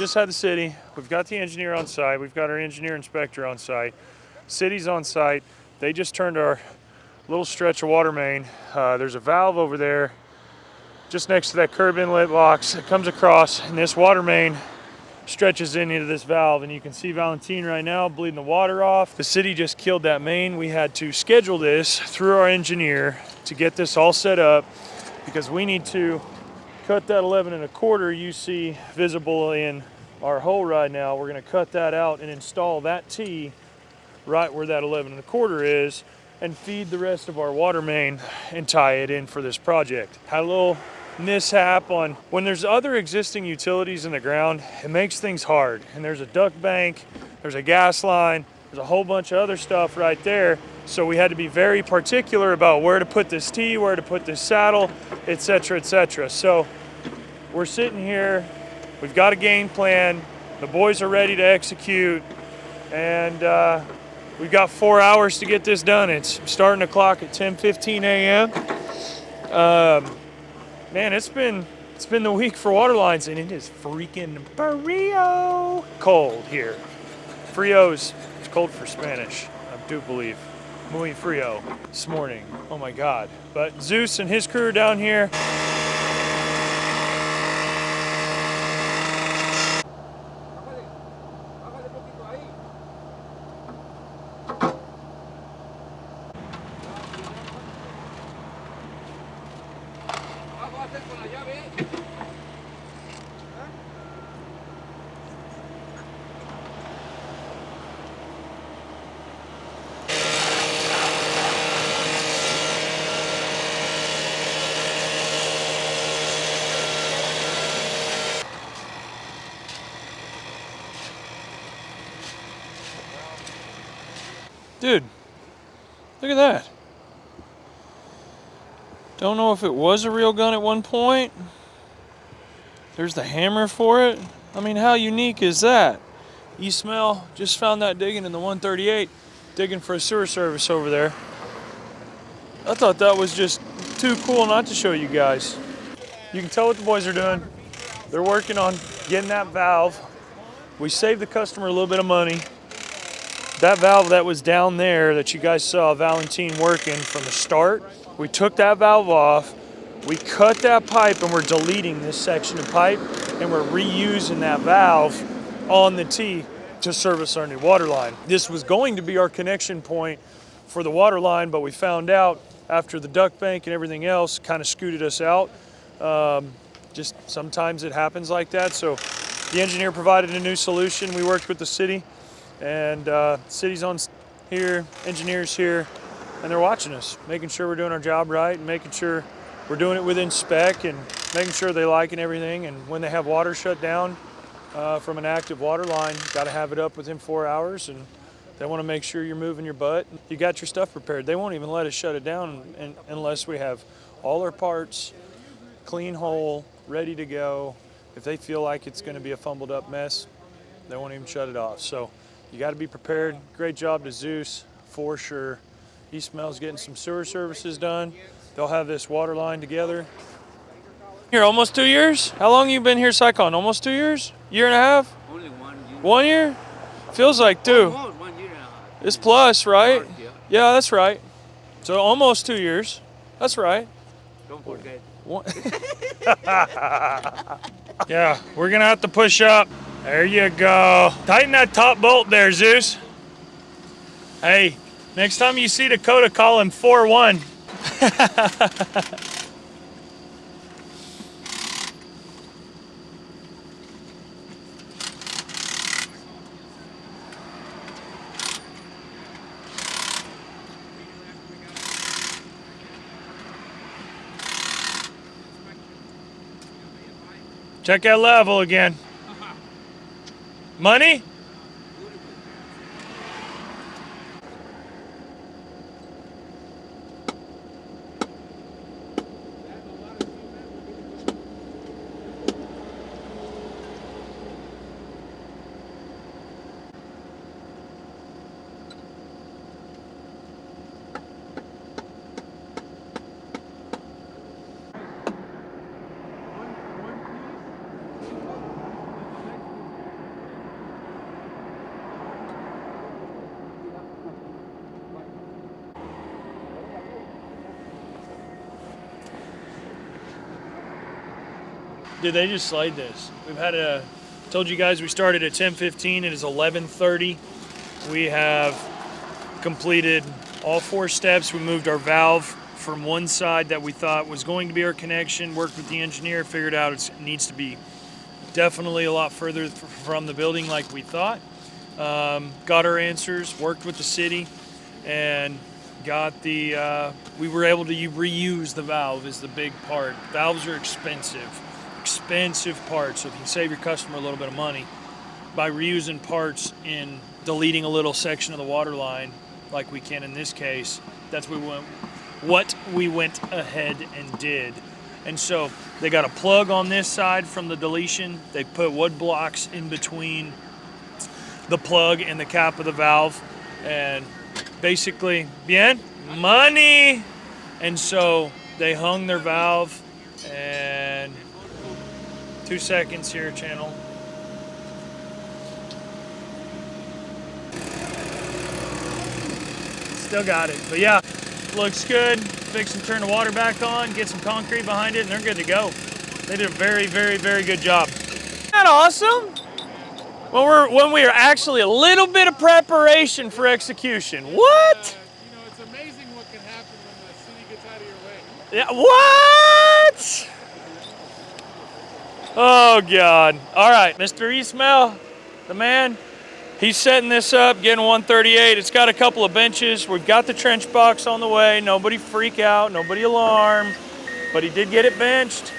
just had the city. We've got the engineer on site. We've got our engineer inspector on site. City's on site. They just turned our little stretch of water main. There's a valve over there just next to that curb inlet box that comes across, and this water main stretches into this valve, and you can see Valentine right now bleeding the water off. The city just killed that main. We had to schedule this through our engineer to get this all set up because we need to cut that 11 1/4 you see visible in our hole right now. We're going to cut that out and install that T right where that 11 1/4 is and feed the rest of our water main and tie it in for this project. Had a little mishap on when there's other existing utilities in the ground, it makes things hard. And there's a duct bank, there's a gas line, there's a whole bunch of other stuff right there. So we had to be very particular about where to put this T, where to put this saddle, etc., etc. So we're sitting here, we've got a game plan, the boys are ready to execute, and we've got 4 hours to get this done. It's starting the clock at 10:15 a.m. Man, it's been the week for water lines, and it is freaking frio cold here. Frio's, it's cold for Spanish, I do believe. Muy frio this morning. Oh my God. But Zeus and his crew are down here. Dude, look at that. Don't know if it was a real gun at one point. There's the hammer for it. I mean, how unique is that? You smell, just found that digging in the 138, digging for a sewer service over there. I thought that was just too cool not to show you guys. You can tell what the boys are doing. They're working on getting that valve. We saved the customer a little bit of money. That valve that was down there that you guys saw Valentine working from the start, we took that valve off, we cut that pipe, and we're deleting this section of pipe, and we're reusing that valve on the T to service our new water line. This was going to be our connection point for the water line, but we found out after the duct bank and everything else kind of scooted us out. Just sometimes it happens like that. So the engineer provided a new solution. We worked with the city. And city's on here, engineers here, and they're watching us, making sure we're doing our job right and making sure we're doing it within spec and making sure they like and everything. And when they have water shut down from an active water line, got to have it up within 4 hours, and they want to make sure you're moving your butt. You got your stuff prepared. They won't even let us shut it down unless we have all our parts, clean hole, ready to go. If they feel like it's going to be a fumbled up mess, they won't even shut it off. So you got to be prepared. Great job to Zeus, for sure. He smells getting some sewer services done. They'll have this water line together. Here, almost 2 years? How long you been here, Sycon? Almost 2 years? Year and a half? Only 1 year. 1 year? Feels like 2. Almost 1 year and a half. It's plus, right? Yeah. Yeah, that's right. So almost 2 years. That's right. Don't forget. Yeah, we're gonna have to push up. There you go. Tighten that top bolt there, Zeus. Hey, next time you see Dakota, call him 4-1. Check that level again. Money? Dude, they just slayed this. We've had told you guys we started at 10:15. It is 11:30. We have completed all 4 steps. We moved our valve from one side that we thought was going to be our connection, worked with the engineer, figured out it needs to be definitely a lot further from the building like we thought. Got our answers, worked with the city, and got the, we were able to reuse the valve is the big part. Valves are expensive parts, so if you can save your customer a little bit of money by reusing parts and deleting a little section of the water line, like we can in this case, that's what we went ahead and did. And so they got a plug on this side from the deletion. They put wood blocks in between the plug and the cap of the valve, and basically, bien, money. And so they hung their valve, and 2 seconds here, channel. Still got it, but yeah, looks good. Fix and turn the water back on, get some concrete behind it, and they're good to go. They did a very, very, very good job. Isn't that awesome? When we are actually a little bit of preparation for execution. What? You know, it's amazing what can happen when the city gets out of your way. Yeah, what? Oh God. All right, Mr. Ismail, the man, he's setting this up, getting 138. It's got a couple of benches. We've got the trench box on the way. Nobody freak out, nobody alarm, but he did get it benched.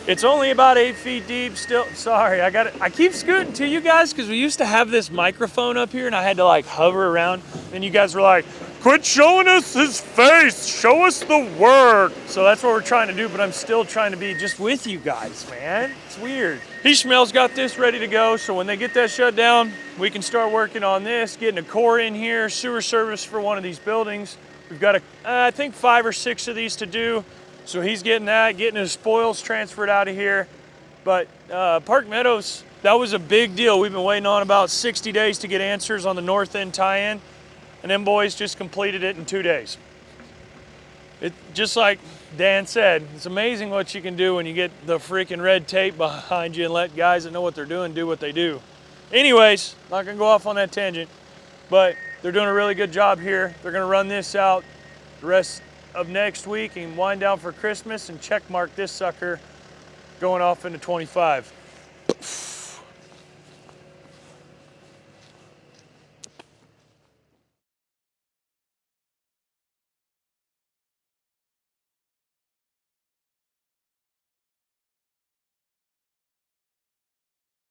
It's only about 8 feet deep still. Sorry, I keep scooting to you guys because we used to have this microphone up here and I had to like hover around. Then you guys were like, quit showing us his face, show us the work. So that's what we're trying to do, but I'm still trying to be just with you guys, man. It's weird. Ishmael's got this ready to go, so when they get that shut down, we can start working on this, getting a core in here, sewer service for one of these buildings. We've got, I think 5 or 6 of these to do. So he's getting that, getting his spoils transferred out of here. But Park Meadows, that was a big deal. We've been waiting on about 60 days to get answers on the north end tie-in. And them boys just completed it in 2 days. Just like Dan said, it's amazing what you can do when you get the freaking red tape behind you and let guys that know what they're doing do what they do. Anyways, not gonna go off on that tangent, but they're doing a really good job here. They're gonna run this out the rest of next week and wind down for Christmas and check mark this sucker going off into 25.